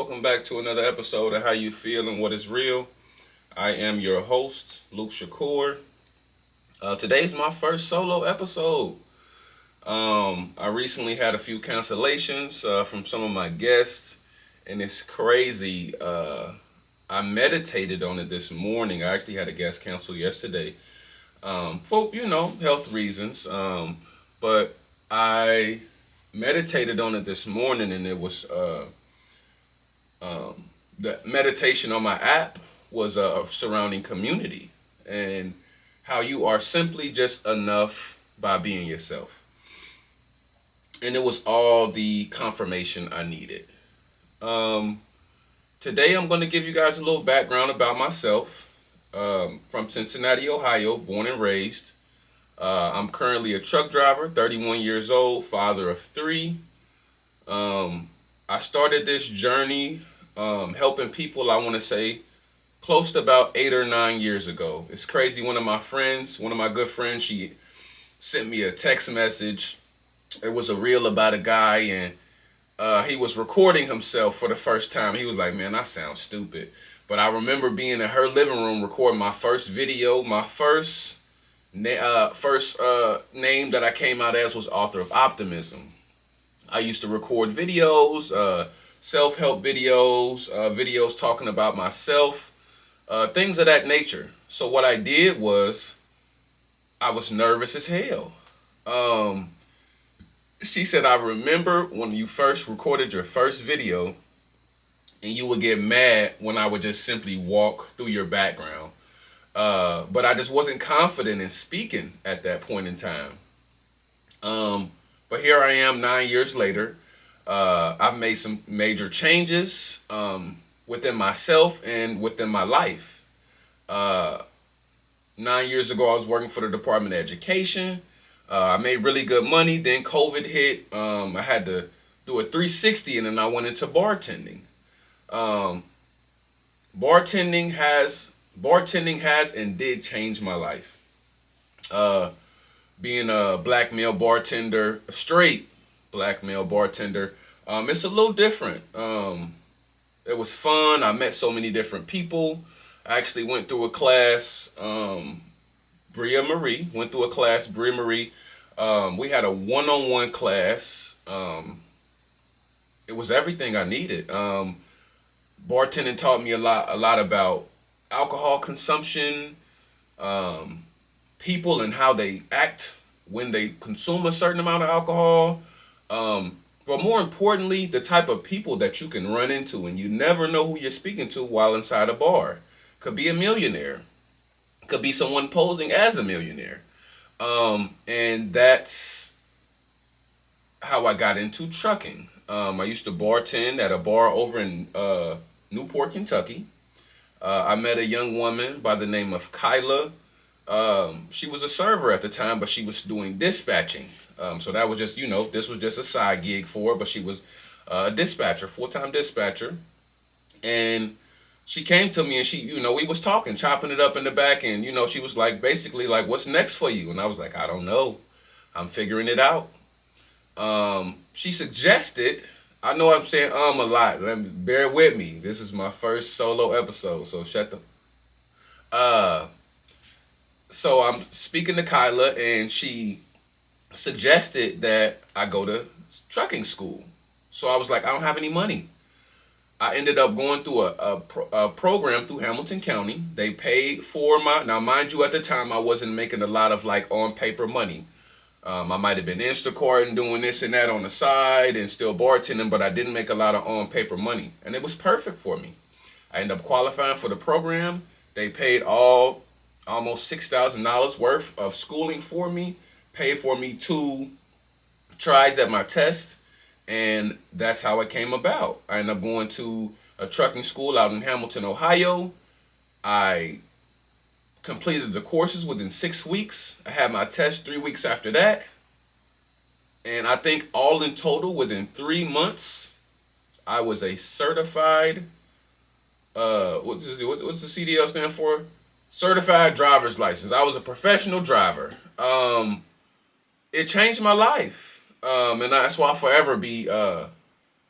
Welcome back to another episode of How You Feel and What Is Real. I am your host, Luke Shakur. Today's my first solo episode. I recently had a few cancellations from some of my guests, and it's crazy. I meditated on it this morning. I actually had a guest cancel yesterday for, health reasons. But I meditated on it this morning, and it was the meditation on my app was surrounding community and how you are simply just enough by being yourself. And it was all the confirmation I needed. Today I'm going to give you guys a little background about myself. From Cincinnati, Ohio, born and raised. I'm currently a truck driver, 31 years old, father of three. I started this journey helping people, I want to say, close to about 8 or 9 years ago. It's crazy. One of my good friends, she sent me a text message. It was a reel about a guy, and he was recording himself for the first time. He was like, man, I sound stupid. But I remember being in her living room recording my first video. My first name that I came out as was author of Optimism. I used to record videos, self-help videos, videos talking about myself, things of that nature. So what I did was I was nervous as hell. She said, I remember when you first recorded your first video and you would get mad when I would just simply walk through your background. But I just wasn't confident in speaking at that point in time. But here I am 9 years later. I've made some major changes within myself and within my life. 9 years ago, I was working for the Department of Education. I made really good money. Then COVID hit. I had to do a 360, and then I went into bartending. Bartending has and did change my life. Being a black male bartender, a straight black male bartender, it's a little different. It was fun. I met so many different people. I actually went through a class, Bria Marie. We had a one-on-one class. It was everything I needed. Bartending taught me a lot about alcohol consumption, people and how they act when they consume a certain amount of alcohol. But more importantly, the type of people that you can run into, and you never know who you're speaking to while inside a bar. Could be a millionaire. Could be someone posing as a millionaire. And that's how I got into trucking. I used to bartend at a bar over in Newport, Kentucky. I met a young woman by the name of Kyla. She was a server at the time, but she was doing dispatching. So that was just, this was just a side gig for her, but she was a dispatcher, full-time dispatcher. And she came to me and she, we was talking, chopping it up in the back. And, she was like, basically like, what's next for you? And I was like, I don't know. I'm figuring it out. She suggested, I know I'm saying a lot. Bear with me. This is my first solo episode, so shut the... So I'm speaking to Kyla, and she suggested that I go to trucking school. So I was like, I don't have any money. I ended up going through a program through Hamilton County. They paid for now mind you, at the time I wasn't making a lot of like on paper money. I might have been Instacart and doing this and that on the side and still bartending, but I didn't make a lot of on paper money. And it was perfect for me. I ended up qualifying for the program. They paid almost $6,000 worth of schooling for me, paid for me 2 tries at my test, and that's how it came about. I ended up going to a trucking school out in Hamilton, Ohio. I completed the courses within 6 weeks. I had my test 3 weeks after that. And I think all in total, within 3 months, I was a certified, what's the CDL stand for? Certified driver's license. I was a professional driver. It changed my life. And that's why I'll forever be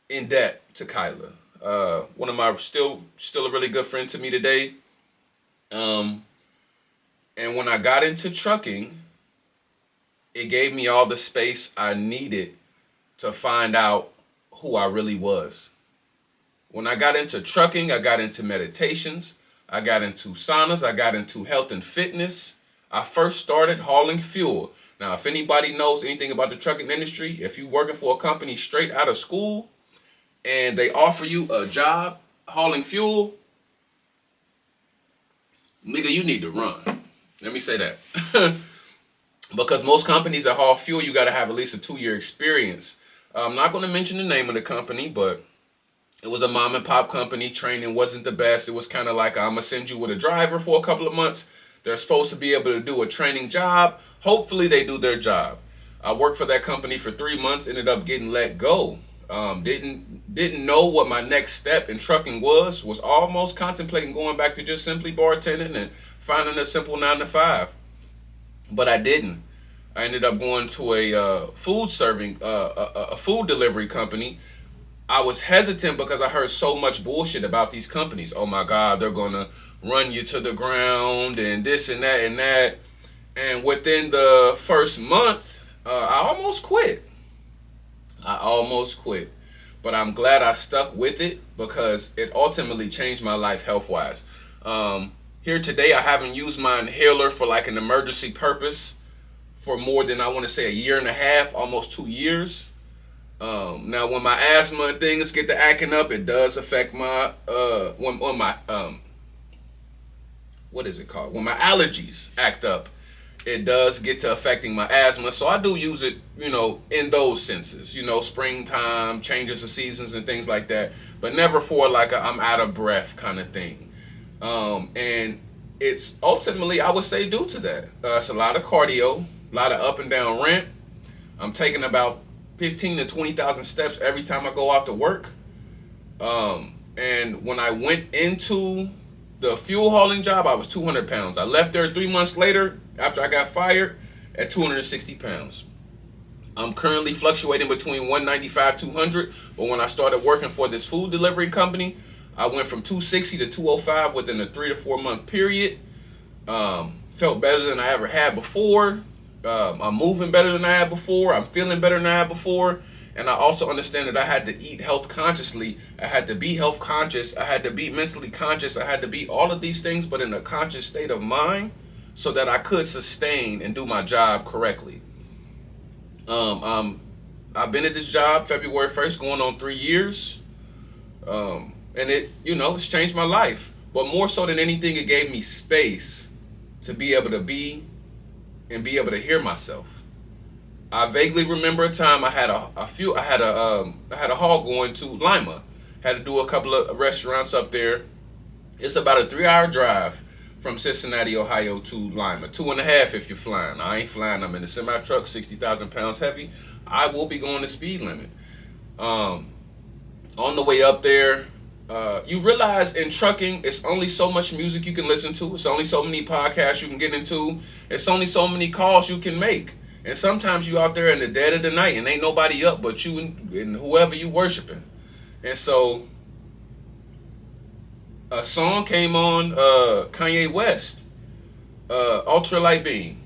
in debt to Kyla. one of my still a really good friend to me today. And when I got into trucking, it gave me all the space I needed to find out who I really was. When I got into trucking, I got into meditations, I got into saunas, I got into health and fitness. I first started hauling fuel. Now, if anybody knows anything about the trucking industry, if you're working for a company straight out of school and they offer you a job hauling fuel, nigga, you need to run. Let me say that. Because most companies that haul fuel, you got to have at least a 2-year experience. I'm not going to mention the name of the company, but it was a mom and pop company. Training wasn't the best. It was kind of like, I'm going to send you with a driver for a couple of months. They're supposed to be able to do a training job. Hopefully they do their job. I worked for that company for 3 months, ended up getting let go. Didn't know what my next step in trucking was almost contemplating going back to just simply bartending and finding a simple 9 to 5. But I didn't. I ended up going to a food delivery company. I was hesitant because I heard so much bullshit about these companies. Oh my God, they're going to run you to the ground and this and that and that. And within the first month, I almost quit. But I'm glad I stuck with it because it ultimately changed my life health-wise. Here today, I haven't used my inhaler for like an emergency purpose for more than, I want to say, 1.5 years, almost 2 years. Now, when my asthma and things get to acting up, it does affect my, when my allergies act up, it does get to affecting my asthma. So I do use it, in those senses, springtime, changes of seasons and things like that, but never for like a I'm out of breath kind of thing. And it's ultimately, I would say, due to that. It's a lot of cardio, a lot of up and down ramp. I'm taking about 15 to 20,000 steps every time I go out to work. And when I went into the fuel hauling job, I was 200 pounds. I left there 3 months later after I got fired at 260 pounds. I'm currently fluctuating between 195, 200. But when I started working for this food delivery company, I went from 260 to 205 within a 3 to 4 month period. Felt better than I ever had before. I'm moving better than I had before. I'm feeling better than I had before. And I also understand that I had to eat health consciously. I had to be health conscious. I had to be mentally conscious. I had to be all of these things, but in a conscious state of mind so that I could sustain and do my job correctly. I've been at this job February 1st, going on 3 years. And it, it's changed my life. But more so than anything, it gave me space to be able to be and be able to hear myself. I vaguely remember a time I had a haul going to Lima. Had to do a couple of restaurants up there. It's about a 3-hour drive from Cincinnati, Ohio to Lima. 2.5 if you're flying. I ain't flying. I'm in a semi truck, 60,000 pounds heavy. I will be going the speed limit. On the way up there, you realize in trucking, it's only so much music you can listen to. It's only so many podcasts you can get into. It's only so many calls you can make. And sometimes you out there in the dead of the night and ain't nobody up but you and whoever you worshiping. And so a song came on, Kanye West, Ultralight Beam.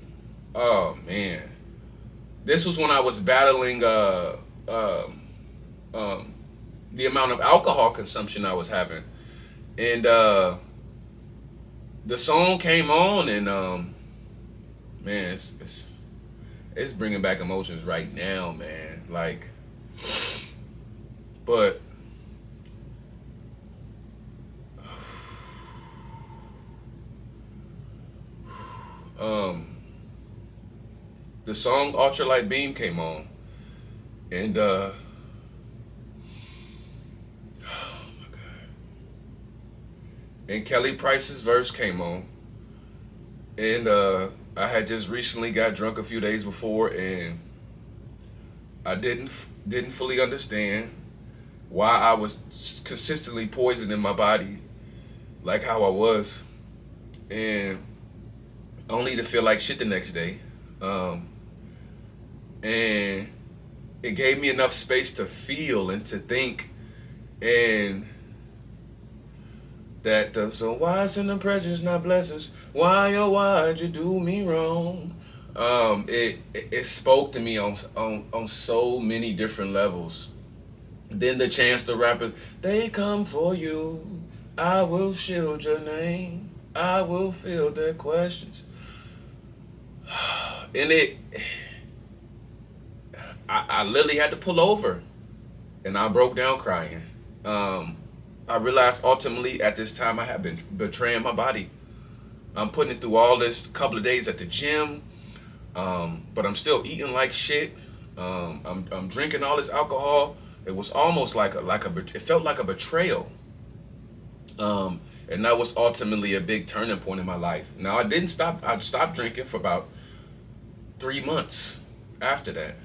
Oh man. This was when I was battling the amount of alcohol consumption I was having. And the song came on and man, it's bringing back emotions right now, man. Like, but the song Ultralight Beam came on, and oh my God, and Kelly Price's verse came on, and I had just recently got drunk a few days before, and I didn't fully understand why I was consistently poisoning my body like how I was, and only to feel like shit the next day. And it gave me enough space to feel and to think and That the so why sin and prejudice not blessings? Why oh why'd you do me wrong? It spoke to me on so many different levels. Then the chance to rap it, they come for you. I will shield your name. I will field their questions. And I literally had to pull over, and I broke down crying. I realized ultimately at this time I had been betraying my body. I'm putting it through all this couple of days at the gym, but I'm still eating like shit. I'm drinking all this alcohol. It was almost it felt like a betrayal. And that was ultimately a big turning point in my life. Now I stopped drinking for about 3 months after that.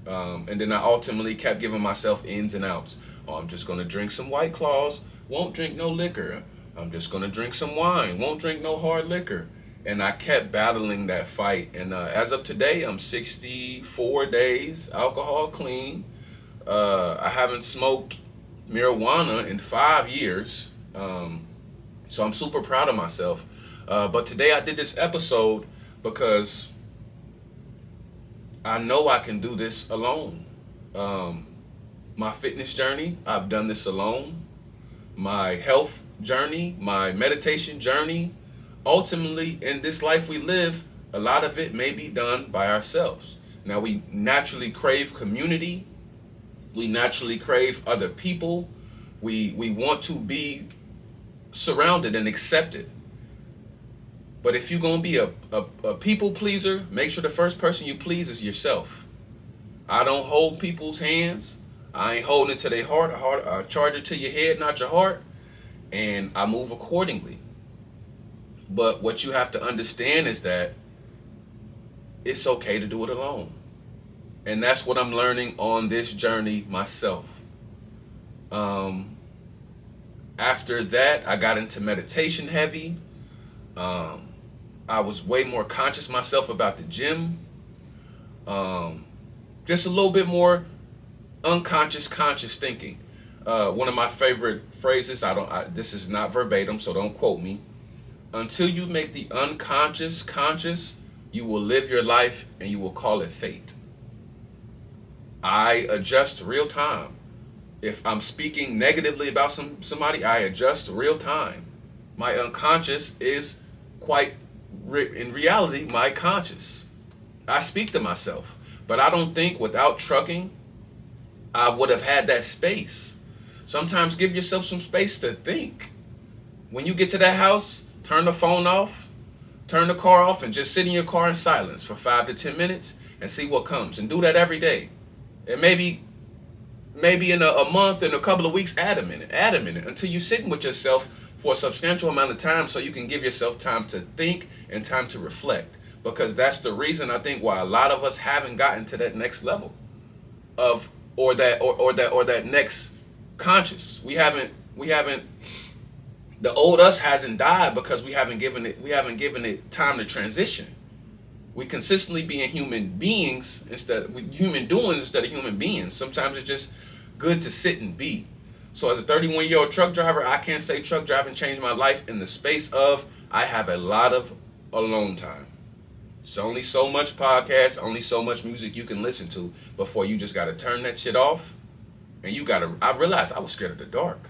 And then I ultimately kept giving myself ins and outs. Oh, I'm just gonna drink some White Claws, won't drink no liquor. I'm just gonna drink some wine, won't drink no hard liquor. And I kept battling that fight. And as of today, I'm 64 days alcohol clean. I haven't smoked marijuana in 5 years. So I'm super proud of myself. But today I did this episode because I know I can do this alone. My fitness journey, I've done this alone. My health journey, my meditation journey. Ultimately, in this life we live, a lot of it may be done by ourselves. Now, we naturally crave community. We naturally crave other people. We want to be surrounded and accepted. But if you're going to be a people pleaser, make sure the first person you please is yourself. I don't hold people's hands. I ain't holding it to their heart. I charge it to your head, not your heart. And I move accordingly. But what you have to understand is that it's okay to do it alone. And that's what I'm learning on this journey myself. After that, I got into meditation heavy. I was way more conscious myself about the gym. Just a little bit more unconscious, conscious thinking. One of my favorite phrases, this is not verbatim, so don't quote me. Until you make the unconscious conscious, you will live your life and you will call it fate. I adjust real time. If I'm speaking negatively about somebody, I adjust real time. My unconscious is in reality, my conscious. I speak to myself, but I don't think without trucking, I would have had that space. Sometimes give yourself some space to think. When you get to that house, turn the phone off, turn the car off, and just sit in your car in silence for 5 to 10 minutes and see what comes. And do that every day. And maybe in a month, in a couple of weeks, add a minute until you're sitting with yourself for a substantial amount of time so you can give yourself time to think and time to reflect. Because that's the reason I think why a lot of us haven't gotten to that next level of or that next conscious. We haven't the old us hasn't died because we haven't given it time to transition. We consistently being human beings instead of human doings instead of human beings. Sometimes it's just good to sit and be. So as a 31-year-old truck driver, I can't say truck driving changed my life in the space of I have a lot of alone time. It's only so much podcast, only so much music you can listen to before you just got to turn that shit off. And I realized I was scared of the dark.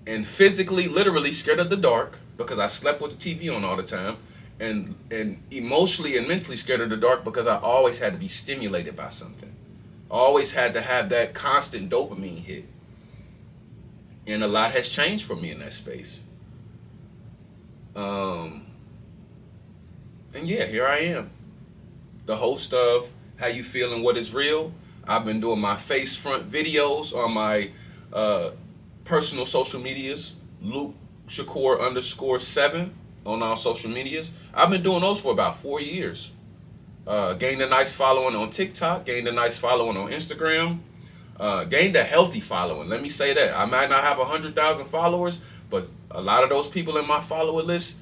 And physically, literally scared of the dark because I slept with the TV on all the time. And emotionally and mentally scared of the dark because I always had to be stimulated by something. Always had to have that constant dopamine hit. And a lot has changed for me in that space. And yeah, here I am. The host of How You Feel and What Is Real. I've been doing my face front videos on my personal social medias. Luke Shakur _7 on all social medias. I've been doing those for about 4 years. Gained a nice following on TikTok. Gained a nice following on Instagram. Gained a healthy following. Let me say that. I might not have 100,000 followers, but a lot of those people in my follower list,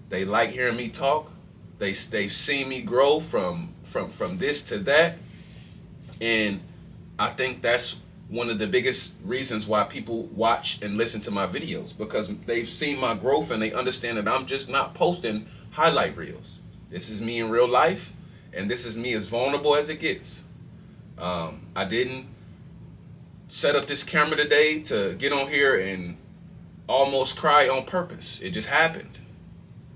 they like hearing me talk. They've seen me grow from this to that. And I think that's one of the biggest reasons why people watch and listen to my videos, because they've seen my growth and they understand that I'm just not posting highlight reels. This is me in real life, and this is me as vulnerable as it gets. I didn't set up this camera today to get on here and almost cry on purpose. It just happened,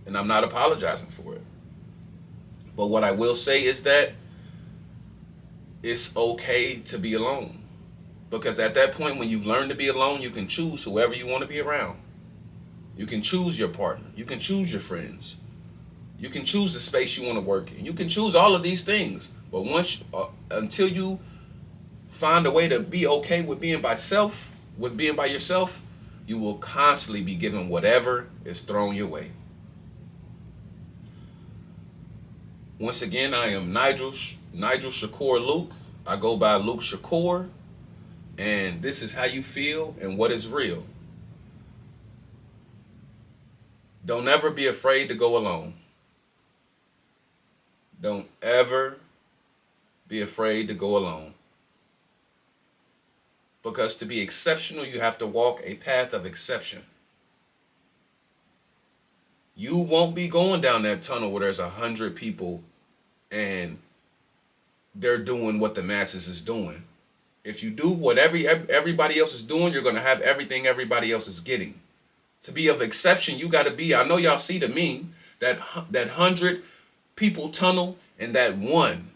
and I'm not apologizing for it. But what I will say is that it's okay to be alone. Because at that point, when you've learned to be alone, you can choose whoever you want to be around. You can choose your partner. You can choose your friends. You can choose the space you want to work in. You can choose all of these things. But until you find a way to be okay with being by yourself, you will constantly be given whatever is thrown your way. Once again, I am Nigel Shakur Luke. I go by Luke Shakur. And this is how you feel and what is real. Don't ever be afraid to go alone. Don't ever be afraid to go alone. Because to be exceptional, you have to walk a path of exception. You won't be going down that tunnel where there's 100 people and they're doing what the masses is doing. If you do what everybody else is doing, you're going to have everything everybody else is getting. To be of exception, you got to be, I know y'all see the meme, that 100 people tunnel and that one.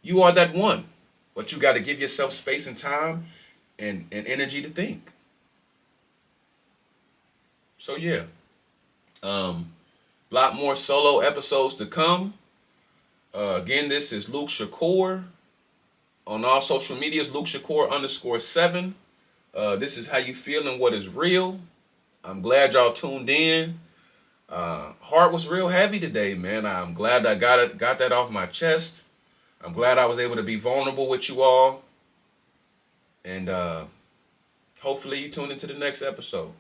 You are that one. But you got to give yourself space and time and energy to think. So yeah. Lot more solo episodes to come. Again, this is Luke Shakur. On all social medias, Luke Shakur _7. This is how you feel and what is real. I'm glad y'all tuned in. Heart was real heavy today, man. I'm glad I got that off my chest. I'm glad I was able to be vulnerable with you all. And hopefully you tune into the next episode.